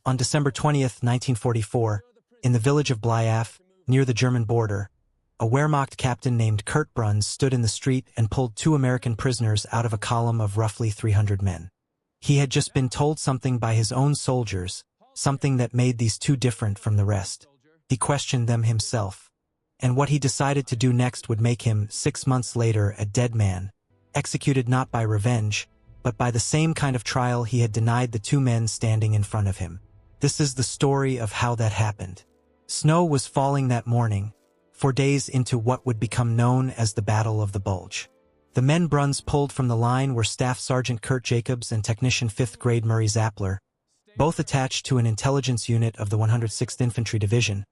On December 20th, 1944, in the village of Bleialf, near the German border, a Wehrmacht captain named Curt Bruns stood in the street and pulled 2 American prisoners out of a column of roughly 300 men. He had just been told something by his own soldiers, something that made these 2 different from the rest. He questioned them himself, and what he decided to do next would make him, 6 months later, a dead man, executed not by revenge, but by the same kind of trial he had denied the 2 men standing in front of him. This is the story of how that happened. Snow was falling that morning, 4 days into what would become known as the Battle of the Bulge. The men Bruns pulled from the line were Staff Sergeant Kurt Jacobs and Technician 5th Grade Murray Zappler, both attached to an intelligence unit of the 106th Infantry Division,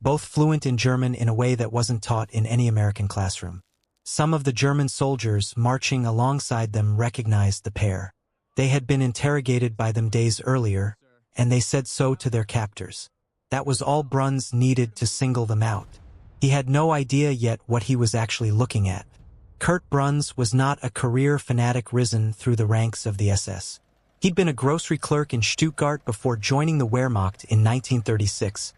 both fluent in German in a way that wasn't taught in any American classroom. Some of the German soldiers marching alongside them recognized the pair. They had been interrogated by them days earlier, and they said so to their captors. That was all Bruns needed to single them out. He had no idea yet what he was actually looking at. Curt Bruns was not a career fanatic risen through the ranks of the SS. He'd been a grocery clerk in Stuttgart before joining the Wehrmacht in 1936,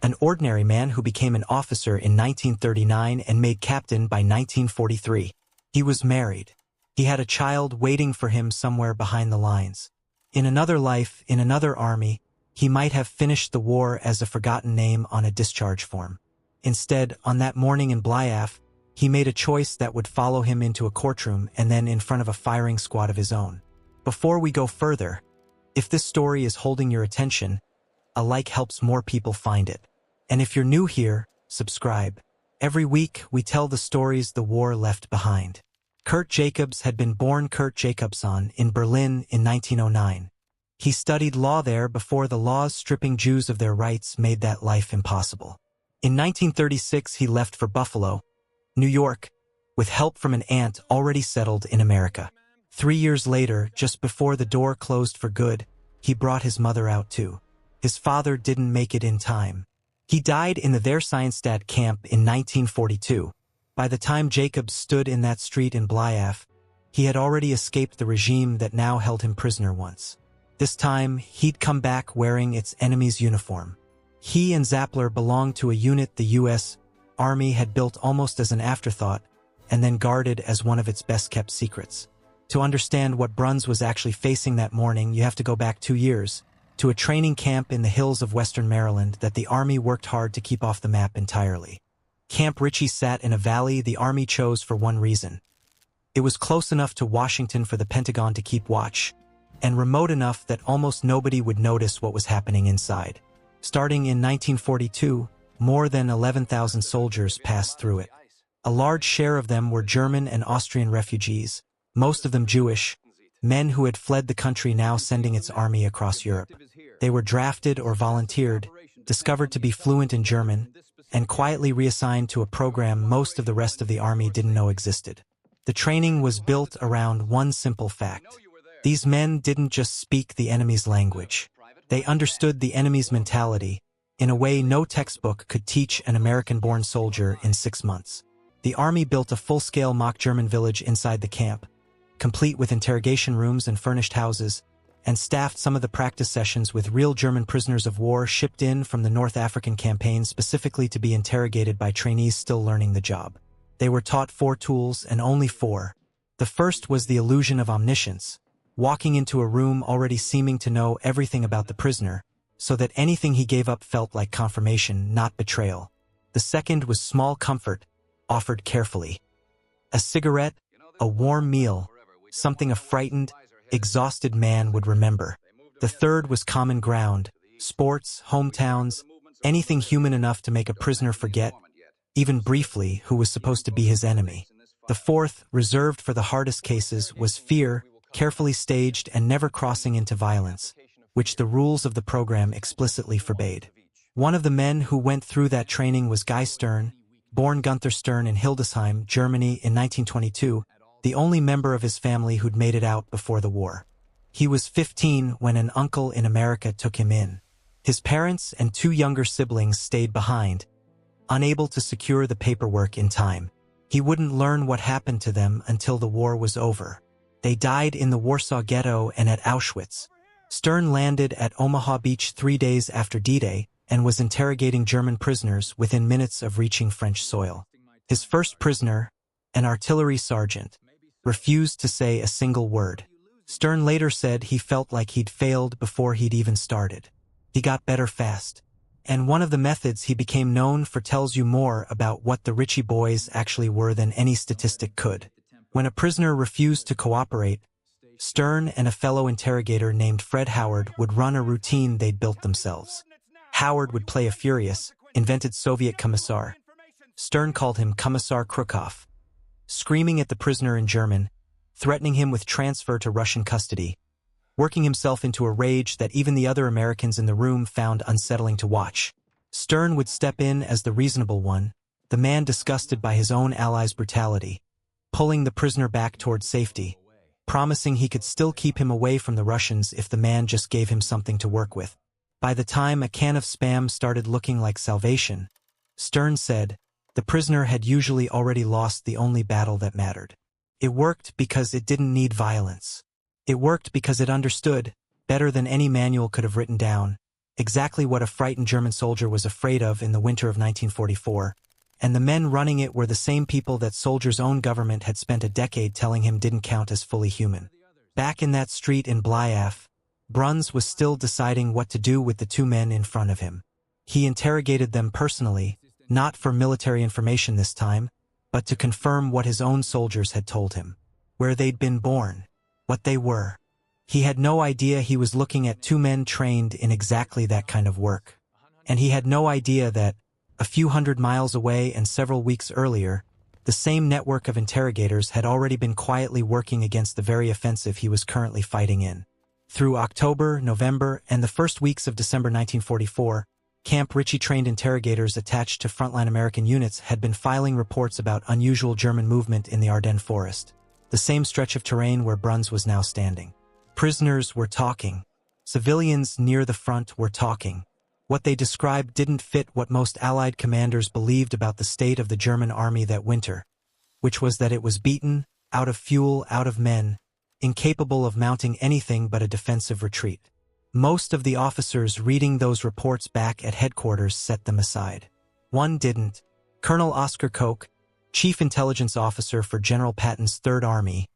an ordinary man who became an officer in 1939 and made captain by 1943. He was married. He had a child waiting for him somewhere behind the lines. In another life, in another army, he might have finished the war as a forgotten name on a discharge form. Instead, on that morning in Bleialf, he made a choice that would follow him into a courtroom and then in front of a firing squad of his own. Before we go further, if this story is holding your attention, a like helps more people find it. And if you're new here, subscribe. Every week, we tell the stories the war left behind. Kurt Jacobs had been born Kurt Jacobson in Berlin in 1909. He studied law there before the laws stripping Jews of their rights made that life impossible. In 1936, he left for Buffalo, New York, with help from an aunt already settled in America. 3 years later, just before the door closed for good, he brought his mother out too. His father didn't make it in time. He died in the Wehrmacht camp in 1942. By the time Jacobs stood in that street in Bleialf, he had already escaped the regime that now held him prisoner once. This time, he'd come back wearing its enemy's uniform. He and Zappler belonged to a unit the U.S. Army had built almost as an afterthought and then guarded as one of its best-kept secrets. To understand what Bruns was actually facing that morning, you have to go back 2 years, to a training camp in the hills of western Maryland that the Army worked hard to keep off the map entirely. Camp Ritchie sat in a valley the Army chose for one reason. It was close enough to Washington for the Pentagon to keep watch, and remote enough that almost nobody would notice what was happening inside. Starting in 1942, more than 11,000 soldiers passed through it. A large share of them were German and Austrian refugees, most of them Jewish, men who had fled the country now sending its army across Europe. They were drafted or volunteered, discovered to be fluent in German, and quietly reassigned to a program most of the rest of the army didn't know existed. The training was built around one simple fact. These men didn't just speak the enemy's language. They understood the enemy's mentality in a way no textbook could teach an American-born soldier in 6 months. The Army built a full-scale mock German village inside the camp, complete with interrogation rooms and furnished houses, and staffed some of the practice sessions with real German prisoners of war shipped in from the North African campaign specifically to be interrogated by trainees still learning the job. They were taught 4 tools and only 4. The first was the illusion of omniscience, walking into a room already seeming to know everything about the prisoner, so that anything he gave up felt like confirmation, not betrayal. The second was small comfort, offered carefully. A cigarette, a warm meal, something a frightened, exhausted man would remember. The third was common ground, sports, hometowns, anything human enough to make a prisoner forget, even briefly, who was supposed to be his enemy. The fourth, reserved for the hardest cases, was fear, carefully staged and never crossing into violence, which the rules of the program explicitly forbade. One of the men who went through that training was Guy Stern, born Gunther Stern in Hildesheim, Germany in 1922, the only member of his family who'd made it out before the war. He was 15 when an uncle in America took him in. His parents and 2 younger siblings stayed behind, unable to secure the paperwork in time. He wouldn't learn what happened to them until the war was over. They died in the Warsaw Ghetto and at Auschwitz. Stern landed at Omaha Beach 3 days after D-Day and was interrogating German prisoners within minutes of reaching French soil. His first prisoner, an artillery sergeant, refused to say a single word. Stern later said he felt like he'd failed before he'd even started. He got better fast. And one of the methods he became known for tells you more about what the Ritchie Boys actually were than any statistic could. When a prisoner refused to cooperate, Stern and a fellow interrogator named Fred Howard would run a routine they'd built themselves. Howard would play a furious, invented Soviet commissar. Stern called him Commissar Krukov, screaming at the prisoner in German, threatening him with transfer to Russian custody, working himself into a rage that even the other Americans in the room found unsettling to watch. Stern would step in as the reasonable one, the man disgusted by his own allies' brutality, pulling the prisoner back toward safety, promising he could still keep him away from the Russians if the man just gave him something to work with. By the time a can of Spam started looking like salvation, Stern said, the prisoner had usually already lost the only battle that mattered. It worked because it didn't need violence. It worked because it understood, better than any manual could have written down, exactly what a frightened German soldier was afraid of in the winter of 1944, and the men running it were the same people that Soldier's own government had spent a decade telling him didn't count as fully human. Back in that street in Bleialf, Bruns was still deciding what to do with the two men in front of him. He interrogated them personally, not for military information this time, but to confirm what his own soldiers had told him, where they'd been born, what they were. He had no idea he was looking at two men trained in exactly that kind of work. And he had no idea that, a few hundred miles away and several weeks earlier, the same network of interrogators had already been quietly working against the very offensive he was currently fighting in. Through October, November, and the first weeks of December 1944, Camp Ritchie-trained interrogators attached to frontline American units had been filing reports about unusual German movement in the Ardennes forest, the same stretch of terrain where Bruns was now standing. Prisoners were talking. Civilians near the front were talking. What they described didn't fit what most Allied commanders believed about the state of the German army that winter, which was that it was beaten, out of fuel, out of men, incapable of mounting anything but a defensive retreat. Most of the officers reading those reports back at headquarters set them aside. One didn't. Colonel Oscar Koch, Chief Intelligence Officer for General Patton's Third Army,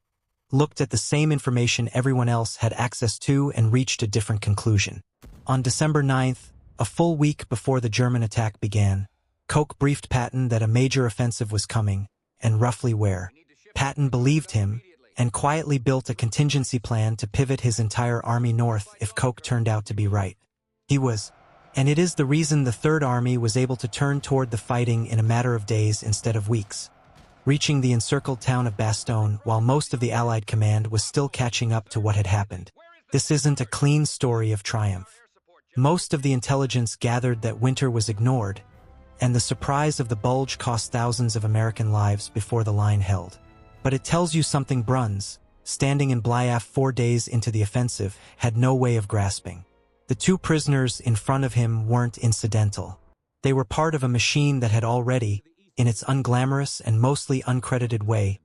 looked at the same information everyone else had access to and reached a different conclusion. On December 9th, a full week before the German attack began, Koch briefed Patton that a major offensive was coming, and roughly where. Patton believed him, and quietly built a contingency plan to pivot his entire army north if Koch turned out to be right. He was, and it is the reason the Third Army was able to turn toward the fighting in a matter of days instead of weeks, reaching the encircled town of Bastogne while most of the Allied command was still catching up to what had happened. This isn't a clean story of triumph. Most of the intelligence gathered that winter was ignored, and the surprise of the Bulge cost thousands of American lives before the line held. But it tells you something Bruns, standing in Bleialf 4 days into the offensive, had no way of grasping. The two prisoners in front of him weren't incidental. They were part of a machine that had already, in its unglamorous and mostly uncredited way,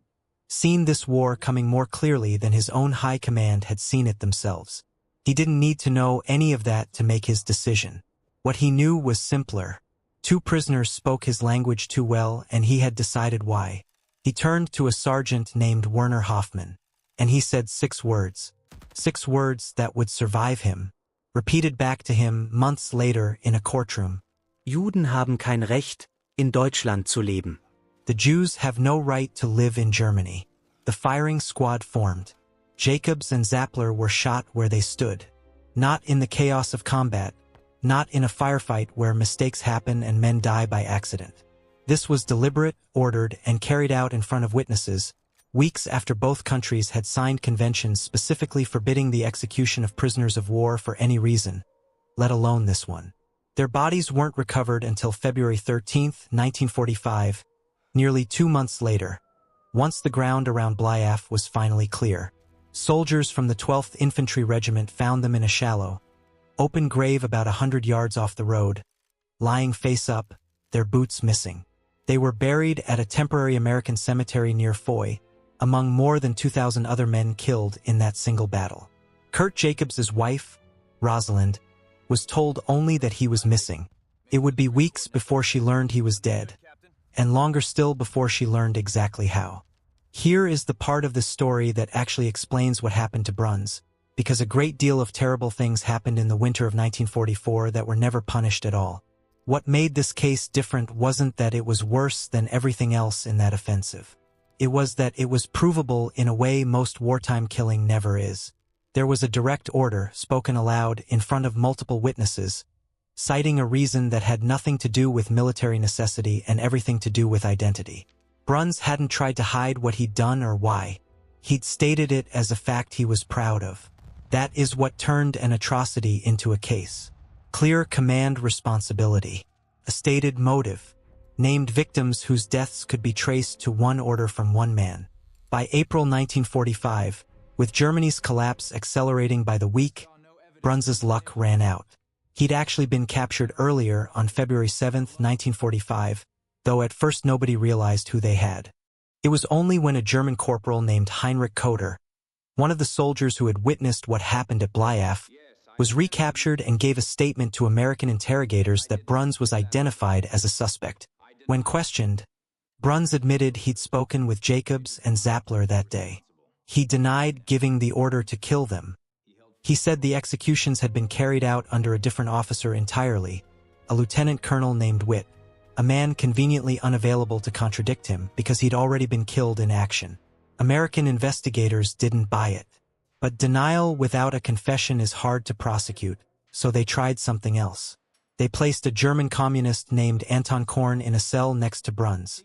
seen this war coming more clearly than his own high command had seen it themselves. He didn't need to know any of that to make his decision. What he knew was simpler. Two prisoners spoke his language too well, and he had decided why. He turned to a sergeant named Werner Hoffman, and he said 6 words. 6 words that would survive him, repeated back to him months later in a courtroom. Juden haben kein Recht, in Deutschland zu leben. The Jews have no right to live in Germany. The firing squad formed. Jacobs and Zappler were shot where they stood. Not in the chaos of combat, not in a firefight where mistakes happen and men die by accident. This was deliberate, ordered, and carried out in front of witnesses, weeks after both countries had signed conventions specifically forbidding the execution of prisoners of war for any reason, let alone this one. Their bodies weren't recovered until February 13, 1945, nearly 2 months later, once the ground around Bleialf was finally clear. Soldiers from the 12th Infantry Regiment found them in a shallow, open grave about 100 yards off the road, lying face up, their boots missing. They were buried at a temporary American cemetery near Foy, among more than 2,000 other men killed in that single battle. Kurt Jacobs's wife, Rosalind, was told only that he was missing. It would be weeks before she learned he was dead, and longer still before she learned exactly how. Here is the part of the story that actually explains what happened to Bruns, because a great deal of terrible things happened in the winter of 1944 that were never punished at all. What made this case different wasn't that it was worse than everything else in that offensive. It was that it was provable in a way most wartime killing never is. There was a direct order, spoken aloud in front of multiple witnesses, citing a reason that had nothing to do with military necessity and everything to do with identity. Bruns hadn't tried to hide what he'd done or why. He'd stated it as a fact he was proud of. That is what turned an atrocity into a case. Clear command responsibility. A stated motive. Named victims whose deaths could be traced to one order from one man. By April 1945, with Germany's collapse accelerating by the week, Bruns's luck ran out. He'd actually been captured earlier on February 7, 1945, though at first nobody realized who they had. It was only when a German corporal named Heinrich Kötter, one of the soldiers who had witnessed what happened at Bleialf, was recaptured and gave a statement to American interrogators that Bruns was identified as a suspect. When questioned, Bruns admitted he'd spoken with Jacobs and Zappler that day. He denied giving the order to kill them. He said the executions had been carried out under a different officer entirely, a lieutenant colonel named Witt, a man conveniently unavailable to contradict him because he'd already been killed in action. American investigators didn't buy it. But denial without a confession is hard to prosecute, so they tried something else. They placed a German communist named Anton Korn in a cell next to Bruns,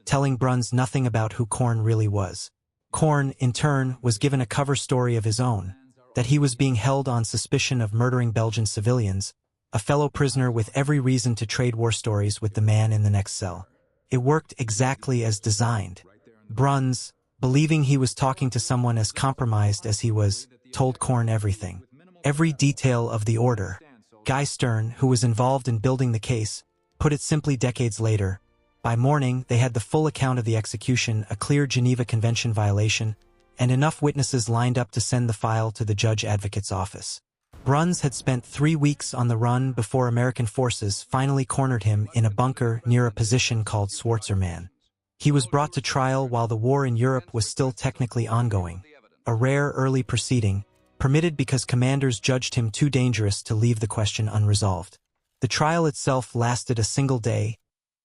telling Bruns nothing about who Korn really was. Korn, in turn, was given a cover story of his own, that he was being held on suspicion of murdering Belgian civilians, a fellow prisoner with every reason to trade war stories with the man in the next cell. It worked exactly as designed. Bruns, believing he was talking to someone as compromised as he was, told Korn everything. Every detail of the order. Guy Stern, who was involved in building the case, put it simply decades later. By morning, they had the full account of the execution, a clear Geneva Convention violation, and enough witnesses lined up to send the file to the judge advocate's office. Bruns had spent 3 weeks on the run before American forces finally cornered him in a bunker near a position called Schwarzermann. He was brought to trial while the war in Europe was still technically ongoing, a rare early proceeding, permitted because commanders judged him too dangerous to leave the question unresolved. The trial itself lasted a single day,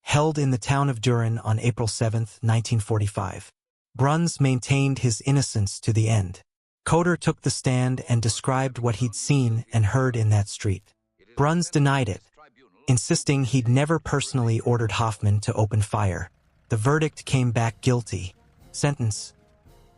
held in the town of Düren on April 7, 1945. Bruns maintained his innocence to the end. Kötter took the stand and described what he'd seen and heard in that street. Bruns denied it, insisting he'd never personally ordered Hoffman to open fire. The verdict came back guilty. Sentence: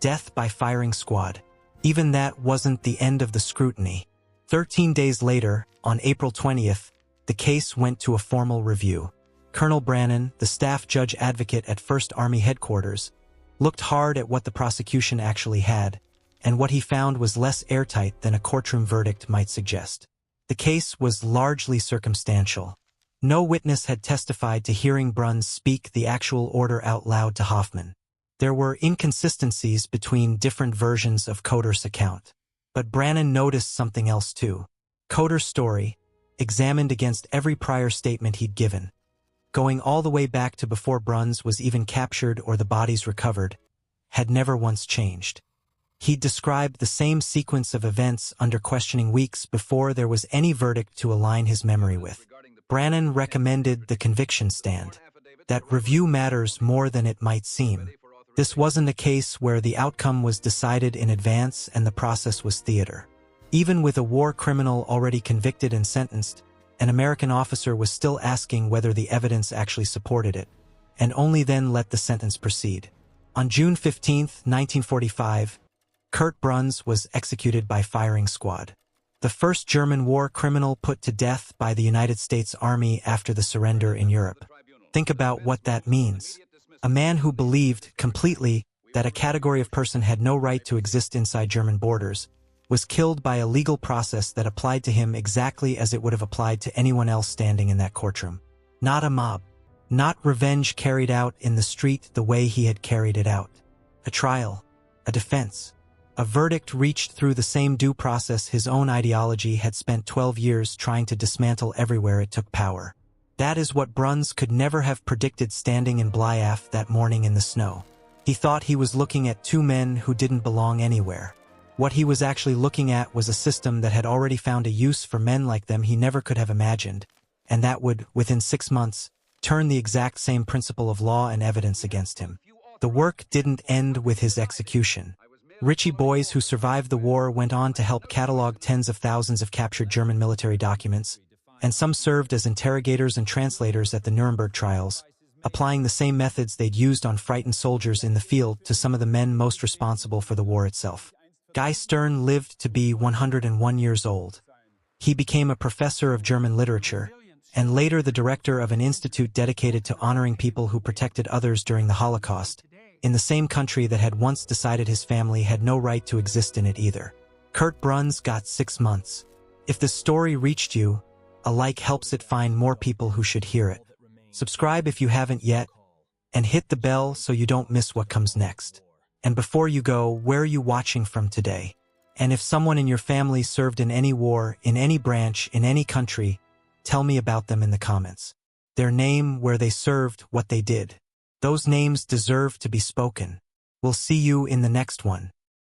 death by firing squad. Even that wasn't the end of the scrutiny. 13 days later, on April 20th, the case went to a formal review. Colonel Brannan, the staff judge advocate at 1st Army Headquarters, looked hard at what the prosecution actually had, and what he found was less airtight than a courtroom verdict might suggest. The case was largely circumstantial. No witness had testified to hearing Bruns speak the actual order out loud to Hoffman. There were inconsistencies between different versions of Kötter's account. But Brannan noticed something else too. Kötter's story, examined against every prior statement he'd given, going all the way back to before Bruns was even captured or the bodies recovered, had never once changed. He'd described the same sequence of events under questioning weeks before there was any verdict to align his memory with. Brannan recommended the conviction stand. That review matters more than it might seem. This wasn't a case where the outcome was decided in advance and the process was theater. Even with a war criminal already convicted and sentenced, an American officer was still asking whether the evidence actually supported it, and only then let the sentence proceed. On June 15, 1945, Curt Bruns was executed by firing squad. The first German war criminal put to death by the United States Army after the surrender in Europe. Think about what that means. A man who believed completely that a category of person had no right to exist inside German borders was killed by a legal process that applied to him exactly as it would have applied to anyone else standing in that courtroom. Not a mob. Not revenge carried out in the street the way he had carried it out. A trial. A defense. A verdict reached through the same due process his own ideology had spent 12 years trying to dismantle everywhere it took power. That is what Bruns could never have predicted standing in Bleialf that morning in the snow. He thought he was looking at two men who didn't belong anywhere. What he was actually looking at was a system that had already found a use for men like them he never could have imagined, and that would, within 6 months, turn the exact same principle of law and evidence against him. The work didn't end with his execution. Ritchie Boys who survived the war went on to help catalog tens of thousands of captured German military documents, and some served as interrogators and translators at the Nuremberg trials, applying the same methods they'd used on frightened soldiers in the field to some of the men most responsible for the war itself. Guy Stern lived to be 101 years old. He became a professor of German literature, and later the director of an institute dedicated to honoring people who protected others during the Holocaust, in the same country that had once decided his family had no right to exist in it either. Curt Bruns got 6 months. If this story reached you, a like helps it find more people who should hear it. Subscribe if you haven't yet, and hit the bell so you don't miss what comes next. And before you go, where are you watching from today? And if someone in your family served in any war, in any branch, in any country, tell me about them in the comments. Their name, where they served, what they did. Those names deserve to be spoken. We'll see you in the next one.